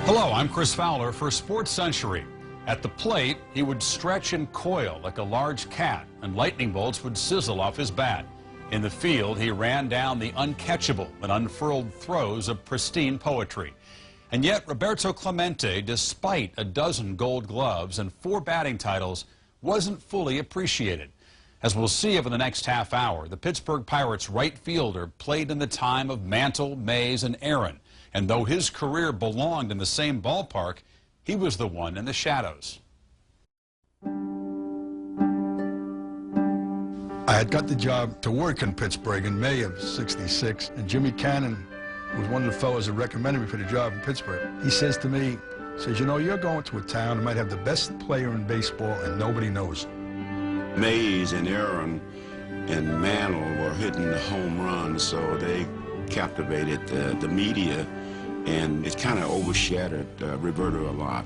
Hello, I'm Chris Fowler for Sports Century. At the plate, he would stretch and coil like a large cat, and lightning bolts would sizzle off his bat. In the field, he ran down the uncatchable and unfurled throws of pristine poetry. And yet, Roberto Clemente, despite a dozen gold gloves and 4 batting titles, wasn't fully appreciated. As we'll see over the next half hour, the Pittsburgh Pirates right fielder played in the time of Mantle, Mays, and Aaron. And though his career belonged in the same ballpark, he was the one in the shadows. I had got the job to work in Pittsburgh in May of '66, and Jimmy Cannon was one of the fellows that recommended me for the job in Pittsburgh. He says to me, says, you know, you're going to a town that might have the best player in baseball and nobody knows it. Mays and Aaron and Mantle were hitting the home runs, so they captivated the media, and it kind of overshadowed Roberto a lot.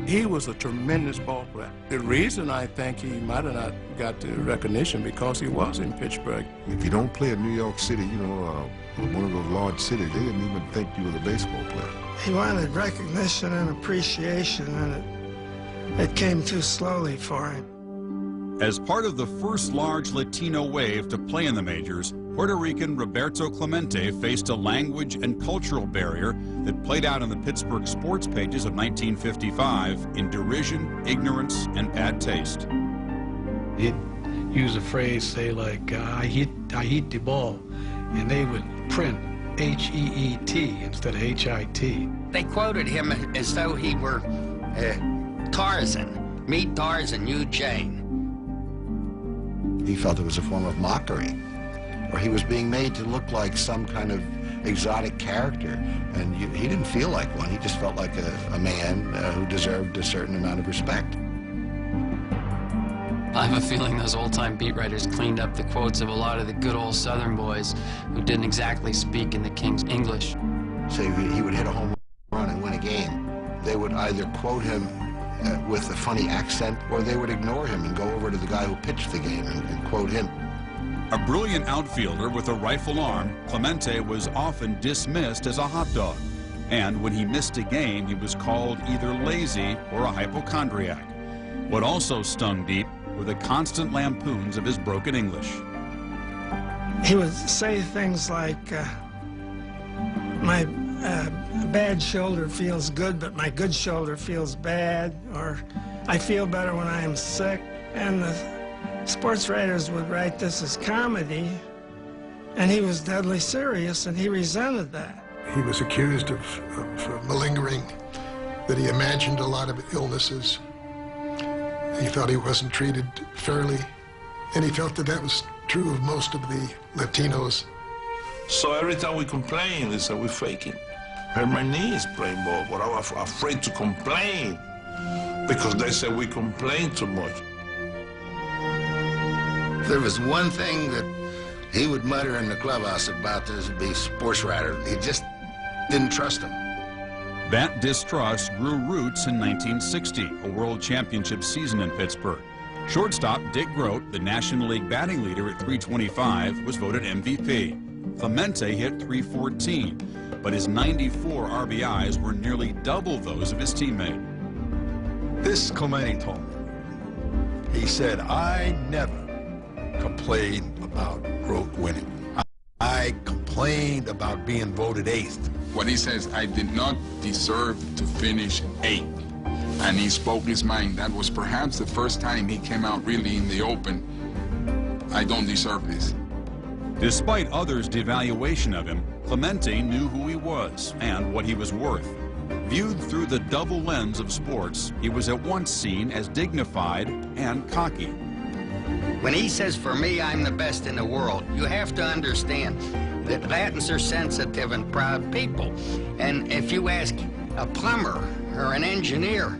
He was a tremendous ball player. The reason I think he might have not got the recognition because he was in Pittsburgh. If you don't play in New York City, you know, one of those large cities, they didn't even think you was a baseball player. He wanted recognition and appreciation, and it came too slowly for him. As part of the first large Latino wave to play in the majors, Puerto Rican Roberto Clemente faced a language and cultural barrier that played out on the Pittsburgh sports pages of 1955 in derision, ignorance, and bad taste. He'd use a phrase, say like, I hit the ball, and they would print H-E-E-T instead of H-I-T. They quoted him as though he were Tarzan. Meet Tarzan, you Jane. He felt it was a form of mockery, or he was being made to look like some kind of exotic character, and he didn't feel like one. He just felt like a man who deserved a certain amount of respect. I have a feeling those old-time beat writers cleaned up the quotes of a lot of the good old Southern boys who didn't exactly speak in the King's English. Say he would hit a home run and win a game. They would either quote him with a funny accent, or they would ignore him and go over to the guy who pitched the game and quote him. A brilliant outfielder with a rifle arm, Clemente was often dismissed as a hot dog. And when he missed a game, he was called either lazy or a hypochondriac. What also stung deep were the constant lampoons of his broken English. He would say things like, my bad shoulder feels good, but my good shoulder feels bad, or I feel better when I am sick. And the sports writers would write this as comedy, and he was deadly serious, and he resented that. He was accused of malingering, that he imagined a lot of illnesses. He thought he wasn't treated fairly, and he felt that that was true of most of the Latinos. So every time we complain, they say we're faking. Hurt my knees playing ball, but I was afraid to complain because they said we complain too much. There was one thing that he would mutter in the clubhouse about this would be sports writer. He just didn't trust him. That distrust grew roots in 1960, a World Championship season in Pittsburgh. Shortstop Dick Groat, the National League batting leader at .325, was voted MVP. Clemente hit .314, but his 94 RBIs were nearly double those of his teammate. This Clemente told me. He said, I never complained about Groat winning. I complained about being voted 8th. When he says, I did not deserve to finish 8th, and he spoke his mind, that was perhaps the first time he came out really in the open. I don't deserve this. Despite others' devaluation of him, Clemente knew who he was and what he was worth. Viewed through the double lens of sports, he was at once seen as dignified and cocky. When he says, for me, I'm the best in the world, you have to understand that Latins are sensitive and proud people. And if you ask a plumber or an engineer,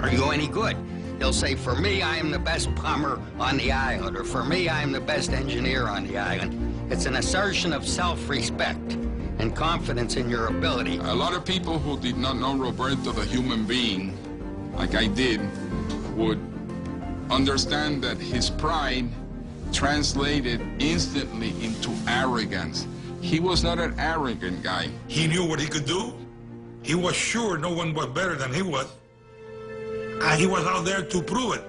are you any good? They'll say, for me, I am the best plumber on the island, or for me, I am the best engineer on the island. It's an assertion of self-respect and confidence in your ability. A lot of people who did not know Roberto, the human being, like I did, would understand that his pride translated instantly into arrogance. He was not an arrogant guy. He knew what he could do. He was sure no one was better than he was. And he was out there to prove it.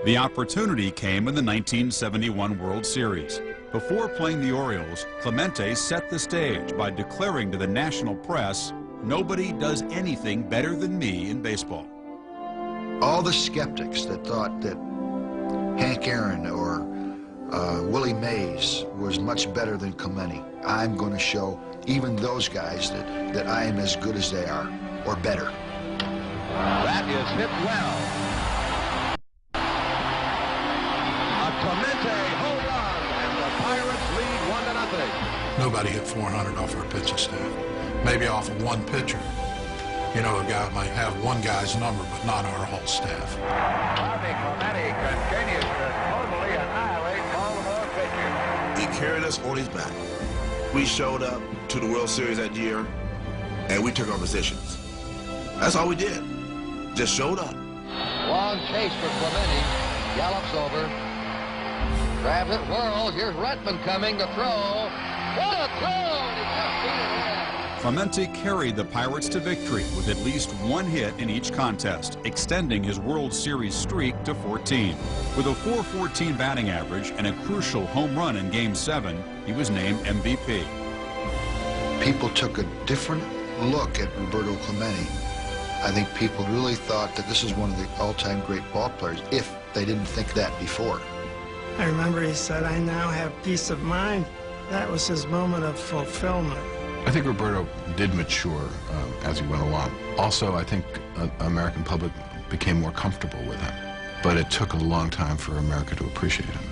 The opportunity came in the 1971 World Series. Before playing the Orioles, Clemente set the stage by declaring to the national press, "Nobody does anything better than me in baseball." All the skeptics that thought that Hank Aaron or Willie Mays was much better than Clemente, I'm going to show even those guys that I am as good as they are, or better. That is hit well. A Clemente home run, and the Pirates lead 1-0. Nobody hit 400 off our pitching staff. Maybe off of one pitcher. You know, a guy might have one guy's number, but not our whole staff. Bobby Clemente continues to totally annihilate Baltimore pitchers. He carried us on his back. We showed up to the World Series that year, and we took our positions. That's all we did. Just showed up. Long chase for Clemente. Gallops over. Grabs it, whirls. Here's Retman coming to throw. What a throw! He just beat it in. Clemente carried the Pirates to victory with at least one hit in each contest, extending his World Series streak to 14. With a .414 batting average and a crucial home run in Game 7, he was named MVP. People took a different look at Roberto Clemente. I think people really thought that this is one of the all-time great ball players, if they didn't think that before. I remember he said, "I now have peace of mind." That was his moment of fulfillment. I think Roberto did mature as he went along. Also, I think the American public became more comfortable with him. But it took a long time for America to appreciate him.